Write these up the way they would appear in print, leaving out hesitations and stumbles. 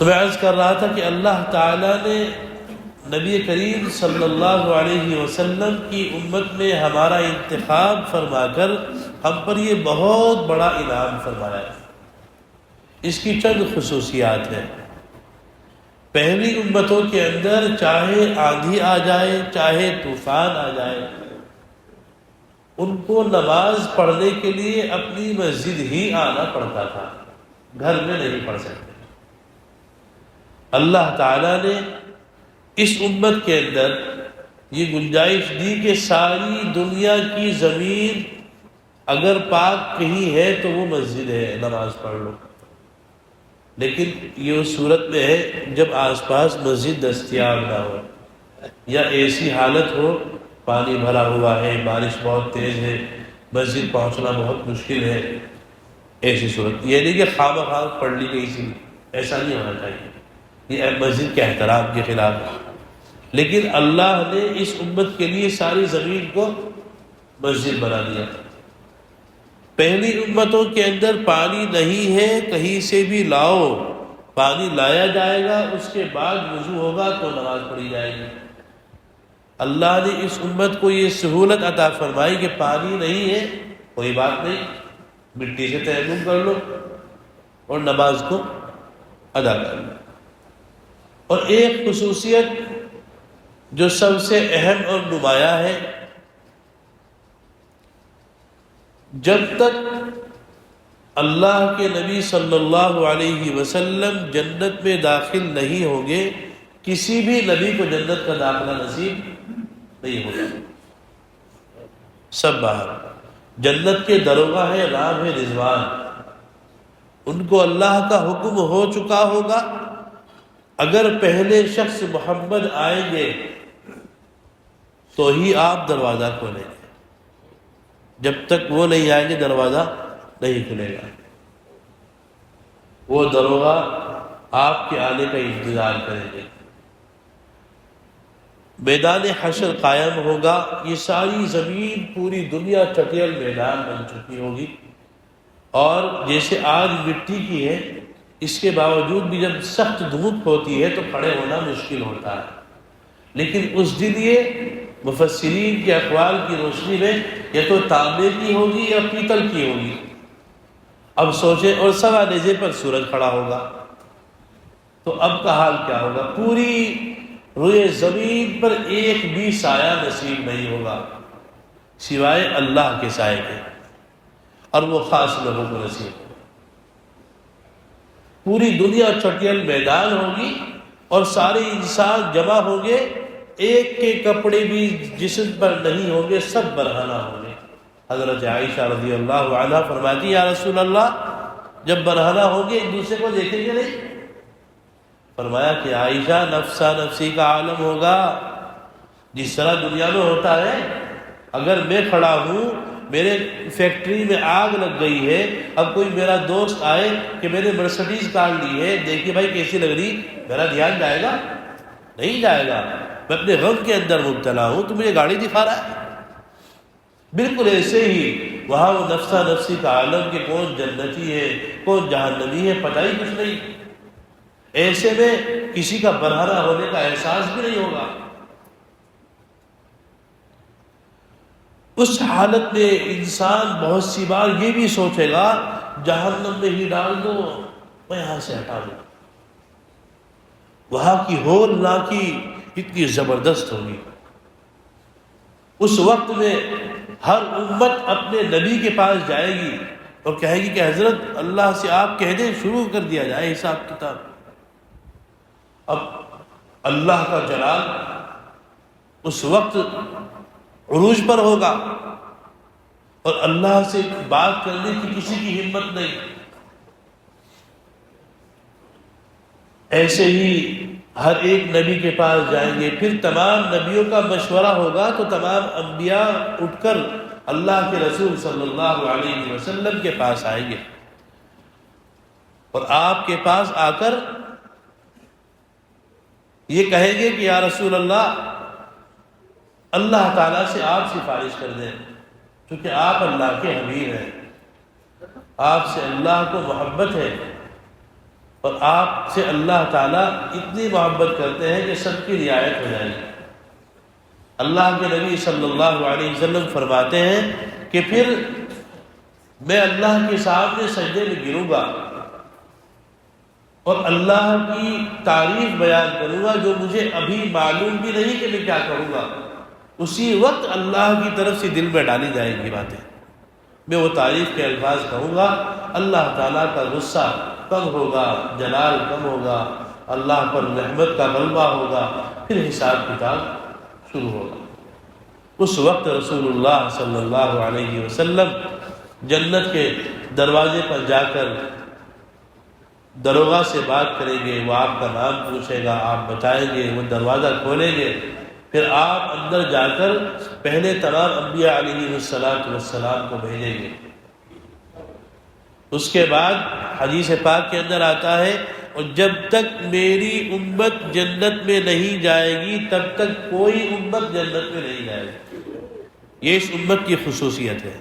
تو میں عرض کر رہا تھا کہ اللہ تعالیٰ نے نبی کریم صلی اللہ علیہ وسلم کی امت میں ہمارا انتخاب فرما کر ہم پر یہ بہت بڑا انعام فرمایا ہے۔ اس کی چند خصوصیات ہیں۔ پہلی امتوں کے اندر چاہے آندھی آ جائے، چاہے طوفان آ جائے، ان کو نماز پڑھنے کے لیے اپنی مسجد ہی آنا پڑتا تھا، گھر میں نہیں پڑھ سکتے۔ اللہ تعالیٰ نے اس امت کے اندر یہ گنجائش دی کہ ساری دنیا کی زمین اگر پاک کہیں ہے تو وہ مسجد ہے، نماز پڑھ لو۔ لیکن یہ اس صورت میں ہے جب آس پاس مسجد دستیاب نہ ہو، یا ایسی حالت ہو پانی بھرا ہوا ہے، بارش بہت تیز ہے، مسجد پہنچنا بہت مشکل ہے۔ ایسی صورت یہ نہیں کہ خواہ پڑھ لی گئی سی، ایسا نہیں ہونا چاہیے، یہ مسجد کے احترام کے خلاف ہے۔ لیکن اللہ نے اس امت کے لیے ساری زمین کو مسجد بنا دیا۔ پہلی امتوں کے اندر پانی نہیں ہے، کہیں سے بھی لاؤ، پانی لایا جائے گا، اس کے بعد وضو ہوگا تو نماز پڑھی جائے گی۔ اللہ نے اس امت کو یہ سہولت عطا فرمائی کہ پانی نہیں ہے، کوئی بات نہیں، مٹی سے تیمم کر لو اور نماز کو ادا کر لو۔ اور ایک خصوصیت جو سب سے اہم اور نمایاں ہے، جب تک اللہ کے نبی صلی اللہ علیہ وسلم جنت میں داخل نہیں ہوں گے، کسی بھی نبی کو جنت کا داخلہ نصیب نہیں ہوگا۔ سب باہر، جنت کے دروگاہ ہے، راہ ہے رضوان، ان کو اللہ کا حکم ہو چکا ہوگا، اگر پہلے شخص محمد آئیں گے تو ہی آپ دروازہ کھولیں گے، جب تک وہ نہیں آئیں گے دروازہ نہیں کھلے گا۔ وہ دروگا آپ کے آنے کا انتظار کریں گے۔ میدان حشر قائم ہوگا، یہ ساری زمین پوری دنیا چٹیل میدان بن چکی ہوگی، اور جیسے آج مٹی کی ہے، اس کے باوجود بھی جب سخت دھوپ ہوتی ہے تو کھڑے ہونا مشکل ہوتا ہے، لیکن اس دن یہ مفسرین کے اقوال کی روشنی میں یا تو تانبے کی ہوگی یا پیتل کی ہوگی۔ اب سوچیں، اور سوا نیزے پر سورج کھڑا ہوگا، تو اب کا حال کیا ہوگا؟ پوری روئے زمین پر ایک بھی سایہ نصیب نہیں ہوگا سوائے اللہ کے سائے کے، اور وہ خاص لوگوں کو نصیب ہوگا۔ پوری دنیا چٹیل میدان ہوگی اور سارے انسان جمع ہوں گے، ایک کے کپڑے بھی جسم پر نہیں ہوں گے، سب برہنہ ہوں گے۔ حضرت عائشہ رضی اللہ عنہ فرماتی یا رسول اللہ، جب برہنہ ہوں گے ایک دوسرے کو دیکھیں گے نہیں؟ فرمایا کہ عائشہ، نفسا نفسی کا عالم ہوگا، جس طرح دنیا میں ہوتا ہے، اگر میں کھڑا ہوں، میرے فیکٹری میں آگ لگ گئی ہے، اب کوئی میرا دوست آئے کہ میں نے مرسڈیز کار لی ہے، دیکھیے بھائی کیسی لگ رہی، میرا دھیان جائے گا؟ نہیں جائے گا، میں اپنے غم کے اندر مبتلا ہوں، تو مجھے گاڑی دکھا رہا ہے۔ بالکل ایسے ہی وہاں وہ نفسا نفسی کا عالم کہ کون جنتی ہے کون جہنمی ہے پتہ ہی کچھ نہیں، ایسے میں کسی کا برہنہ ہونے کا احساس بھی نہیں ہوگا۔ اس حالت میں انسان بہت سی بار یہ بھی سوچے گا جہنم میں ہی ڈال دو، میں یہاں سے ہٹا دوں۔ وہاں کی ہولناکی اتنی زبردست ہوگی، اس وقت میں ہر امت اپنے نبی کے پاس جائے گی اور کہے گی کہ حضرت اللہ سے آپ کہہ دیں شروع کر دیا جائے حساب کتاب۔ اب اللہ کا جلال اس وقت عروج پر ہوگا اور اللہ سے بات کرنے کی کسی کی ہمت نہیں۔ ایسے ہی ہر ایک نبی کے پاس جائیں گے، پھر تمام نبیوں کا مشورہ ہوگا تو تمام انبیاء اٹھ کر اللہ کے رسول صلی اللہ علیہ وسلم کے پاس آئیں گے، اور آپ کے پاس آ کر یہ کہیں گے کہ یا رسول اللہ، اللہ تعالیٰ سے آپ سفارش کر دیں، کیونکہ آپ اللہ کے حبیب ہیں، آپ سے اللہ کو محبت ہے، اور آپ سے اللہ تعالیٰ اتنی محبت کرتے ہیں کہ سب کی رعایت ہو جائے گی۔ اللہ کے نبی صلی اللہ علیہ وسلم فرماتے ہیں کہ پھر میں اللہ کے سامنے سجدے میں گروں گا اور اللہ کی تعریف بیان کروں گا جو مجھے ابھی معلوم بھی نہیں کہ میں کیا کروں گا۔ اسی وقت اللہ کی طرف سے دل میں ڈالی جائیں گی باتیں، میں وہ تعریف کے الفاظ کہوں گا، اللہ تعالیٰ کا غصہ کم ہوگا، جلال کم ہوگا، اللہ پر رحمت کا غلبہ ہوگا، پھر حساب کتاب شروع ہوگا۔ اس وقت رسول اللہ صلی اللہ علیہ وسلم جنت کے دروازے پر جا کر دروغہ سے بات کریں گے، وہ آپ کا نام پوچھے گا، آپ بتائیں گے، وہ دروازہ کھولیں گے، پھر آپ اندر جا کر پہلے تمام انبیاء علیہ السلام کو بھیجیں گے۔ اس کے بعد حدیث پاک کے اندر آتا ہے، اور جب تک میری امت جنت میں نہیں جائے گی تب تک کوئی امت جنت میں نہیں جائے گی۔ یہ اس امت کی خصوصیت ہے،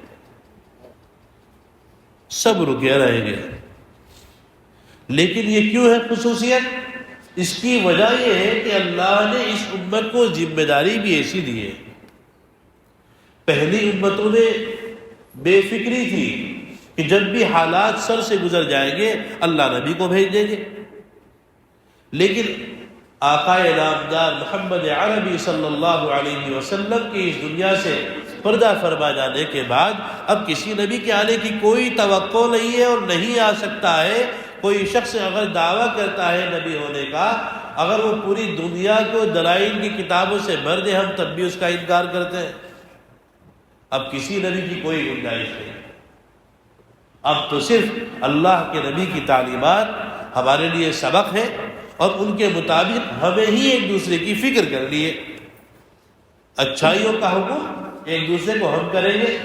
سب رکے رہیں گے۔ لیکن یہ کیوں ہے خصوصیت؟ اس کی وجہ یہ ہے کہ اللہ نے اس امت کو ذمہ داری بھی ایسی دی ہے۔ پہلی امتوں میں بے فکری تھی کہ جب بھی حالات سر سے گزر جائیں گے اللہ نبی کو بھیج دیں گے، لیکن آقا نامدار محمد عربی صلی اللہ علیہ وسلم کی اس دنیا سے پردہ فرما جانے کے بعد اب کسی نبی کے آنے کی کوئی توقع نہیں ہے اور نہیں آ سکتا ہے۔ کوئی شخص اگر دعویٰ کرتا ہے نبی ہونے کا، اگر وہ پوری دنیا کو دلائل کی کتابوں سے بھر دے، ہم تب بھی اس کا انکار کرتے ہیں۔ اب کسی نبی کی کوئی گنجائش نہیں، اب تو صرف اللہ کے نبی کی تعلیمات ہمارے لیے سبق ہے، اور ان کے مطابق ہمیں ہی ایک دوسرے کی فکر کرنی ہے۔ اچھائیوں کا حکم ایک دوسرے کو ہم کریں گے،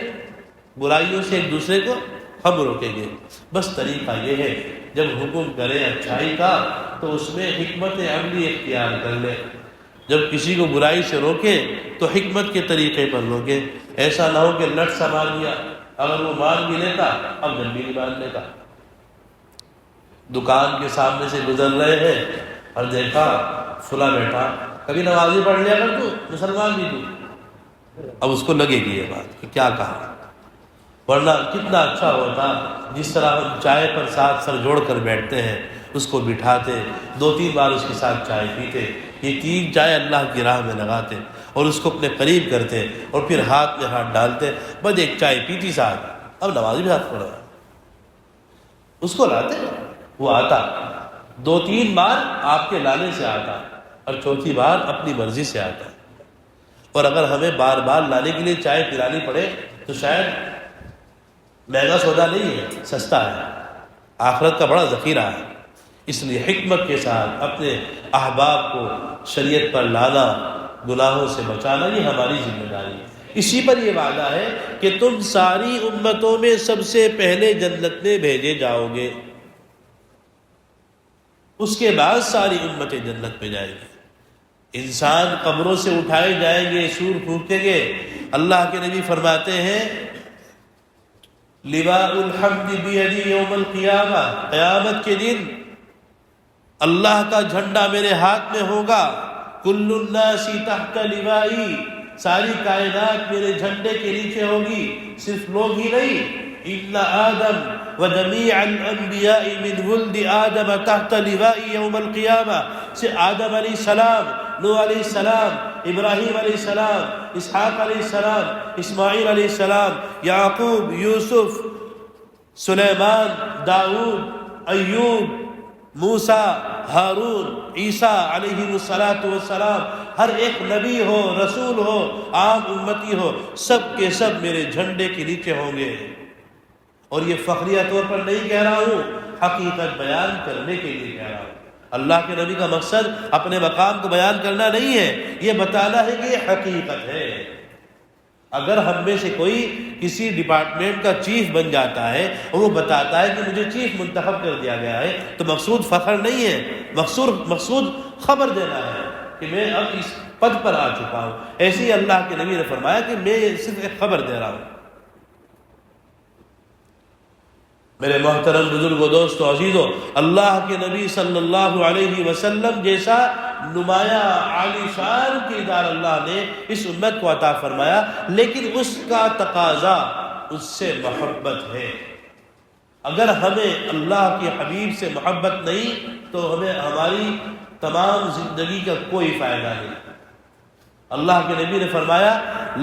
برائیوں سے ایک دوسرے کو ہم روکیں گے۔ بس طریقہ یہ ہے، جب حکم کریں اچھائی کا تو اس میں حکمت عملی اختیار کر لیں، جب کسی کو برائی سے روکے تو حکمت کے طریقے پر روکے۔ ایسا نہ ہو کہ لٹ سا مار دیا، اگر وہ مان بھی لیتا اب جب بھی نہیں مان لیتا۔ دکان کے سامنے سے گزر رہے ہیں اور دیکھا فلاں بیٹھا، کبھی نمازی پڑھ لیا کر تو مسلمان بھی تو، اب اس کو لگے گی یہ بات کہ کیا کہا، ورنہ کتنا اچھا ہوتا جس طرح ہم چائے پر ساتھ سر جوڑ کر بیٹھتے ہیں، اس کو بٹھاتے، 2-3 بار اس کے ساتھ چائے پیتے، یہ 3 چائے اللہ کی راہ میں لگاتے اور اس کو اپنے قریب کرتے اور پھر ہاتھ میں ہاتھ ڈالتے، بس ایک چائے پیتی ساتھ، اب نماز بھی ہاتھ پڑا، اس کو لاتے، وہ آتا 2-3 بار آپ کے لانے سے آتا اور چوتھی بار اپنی مرضی سے آتا۔ اور اگر ہمیں بار بار لانے کے لیے چائے پلانی پڑے تو شاید مہنگا سودا نہیں ہے، سستا ہے، آخرت کا بڑا ذخیرہ ہے۔ اس لیے حکمت کے ساتھ اپنے احباب کو شریعت پر لانا، گناہوں سے بچانا، یہ ہماری ذمہ داری ہے۔ اسی پر یہ وعدہ ہے کہ تم ساری امتوں میں سب سے پہلے جنت میں بھیجے جاؤ گے، اس کے بعد ساری امتیں جنت میں جائیں گے۔ انسان قبروں سے اٹھائے جائیں گے، سور پھونکیں گے۔ اللہ کے نبی فرماتے ہیں لواء الحمد بیدی یوم القیامہ، قیامت کے دن اللہ کا جھنڈا میرے ہاتھ میں ہوگا، کل الناس تحت لوائی، ساری کائنات میرے جھنڈے کے نیچے ہوگی، صرف لوگ ہی نہیں، ان آدم وجمیع الانبیاء من ولد آدم تحت لوائی یوم القیامہ، سے آدم علیہ السلام، نوح علیہ السلام، ابراہیم علیہ السلام، اسحاق علیہ السلام، اسماعیل علیہ السلام، یعقوب، یوسف، سلیمان، داؤد، ایوب، موسیٰ، ہارون، عیسیٰ علیہ السلام، ہر ایک نبی ہو، رسول ہو، عام امتی ہو، سب کے سب میرے جھنڈے کے نیچے ہوں گے۔ اور یہ فخریہ طور پر نہیں کہہ رہا ہوں، حقیقت بیان کرنے کے لیے کہہ رہا ہوں۔ اللہ کے نبی کا مقصد اپنے مقام کو بیان کرنا نہیں ہے، یہ بتانا ہے کہ یہ حقیقت ہے۔ اگر ہم میں سے کوئی کسی ڈپارٹمنٹ کا چیف بن جاتا ہے اور وہ بتاتا ہے کہ مجھے چیف منتخب کر دیا گیا ہے، تو مقصود فخر نہیں ہے، مقصود خبر دینا ہے کہ میں اب اس پد پر آ چکا ہوں۔ ایسے ہی اللہ کے نبی نے فرمایا کہ میں صرف ایک خبر دے رہا ہوں۔ میرے محترم بزرگوں، دوستو، عزیزو، اللہ کے نبی صلی اللہ علیہ وسلم جیسا نمایاں عالی شان کردار اللہ نے اس امت کو عطا فرمایا، لیکن اس کا تقاضا اس سے محبت ہے۔ اگر ہمیں اللہ کے حبیب سے محبت نہیں تو ہمیں ہماری تمام زندگی کا کوئی فائدہ نہیں۔ اللہ کے نبی نے فرمایا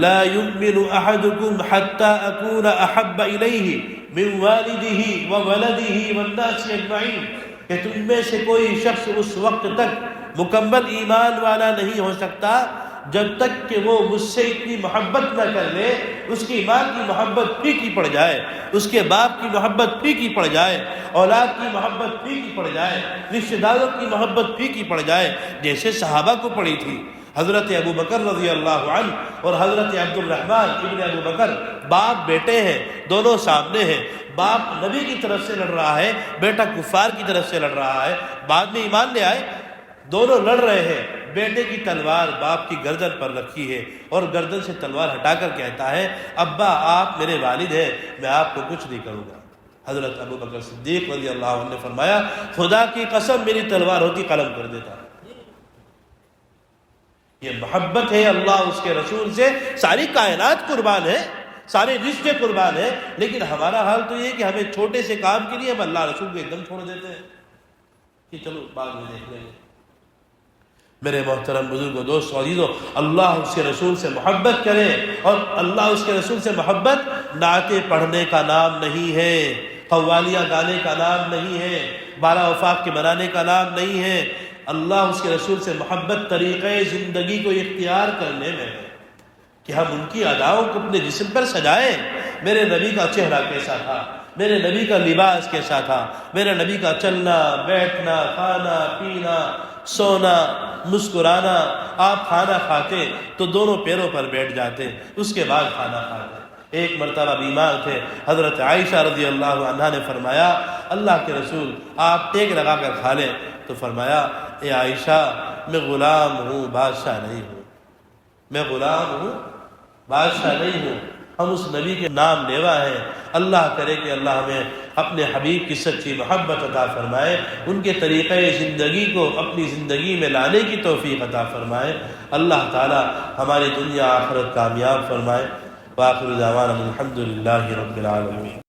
لا يؤمن احدكم حتى اكون احب اليه من والده وولده والناس اجمعين، کہ تم میں سے کوئی شخص اس وقت تک مکمل ایمان والا نہیں ہو سکتا جب تک کہ وہ مجھ سے اتنی محبت نہ کر لے، اس کی ماں کی محبت پھیکی پڑ جائے، اس کے باپ کی محبت پھیکی پڑ جائے، اولاد کی محبت پھیکی پڑ جائے، رشتہ داروں کی محبت پھیکی پڑ جائے، جیسے صحابہ کو پڑی تھی۔ حضرت ابو بکر رضی اللہ عنہ اور حضرت عبد الرحمن ابن ابو بکر باپ بیٹے ہیں، دونوں سامنے ہیں۔ باپ نبی کی طرف سے لڑ رہا ہے، بیٹا کفار کی طرف سے لڑ رہا ہے، بعد میں ایمان لے آئے، دونوں لڑ رہے ہیں۔ بیٹے کی تلوار باپ کی گردن پر رکھی ہے اور گردن سے تلوار ہٹا کر کہتا ہے ابا آپ میرے والد ہیں، میں آپ کو کچھ نہیں کروں گا۔ حضرت ابو بکر صدیق رضی اللہ عنہ نے فرمایا خدا کی قسم میری تلوار ہوتی قلم کر دیتا۔ یہ محبت ہے اللہ اس کے رسول سے، ساری کائنات قربان ہے، سارے رشتے قربان ہیں، لیکن ہمارا حال تو یہ کہ ہمیں چھوٹے سے کام کے لیے ہم اللہ رسول کو ایک دم چھوڑ دیتے ہیں کہ چلو بعد میں دیکھ لیں گے۔ میرے محترم بزرگوں، دوستو، عزیزو، اللہ اس کے رسول سے محبت کرے، اور اللہ اس کے رسول سے محبت نعتیں پڑھنے کا نام نہیں ہے، قوالیاں گانے کا نام نہیں ہے، 12 وفاق کے منانے کا نام نہیں ہے۔ اللہ اس کے رسول سے محبت طریقۂ زندگی کو اختیار کرنے میں ہے کہ ہم ان کی اداؤں کو اپنے جسم پر سجائیں۔ میرے نبی کا چہرہ کیسا تھا، میرے نبی کا لباس کیسا تھا، میرے نبی کا چلنا بیٹھنا، کھانا پینا، سونا، مسکرانا۔ آپ کھانا کھاتے تو دونوں پیروں پر بیٹھ جاتے، اس کے بعد کھانا کھاتے۔ ایک مرتبہ بیمار تھے، حضرت عائشہ رضی اللہ عنہا نے فرمایا اللہ کے رسول آپ ٹیک لگا کر کھا لیں، تو فرمایا اے عائشہ میں غلام ہوں، بادشاہ نہیں ہوں، میں غلام ہوں، بادشاہ نہیں ہوں۔ ہم اس نبی کے نام لیوا ہیں۔ اللہ کرے کہ اللہ ہمیں اپنے حبیب کی سچی محبت عطا فرمائے، ان کے طریقۂ زندگی کو اپنی زندگی میں لانے کی توفیق عطا فرمائے۔ اللہ تعالی ہماری دنیا آخرت کامیاب فرمائے۔ وآخر دعوانا الحمد للہ رب العالمین۔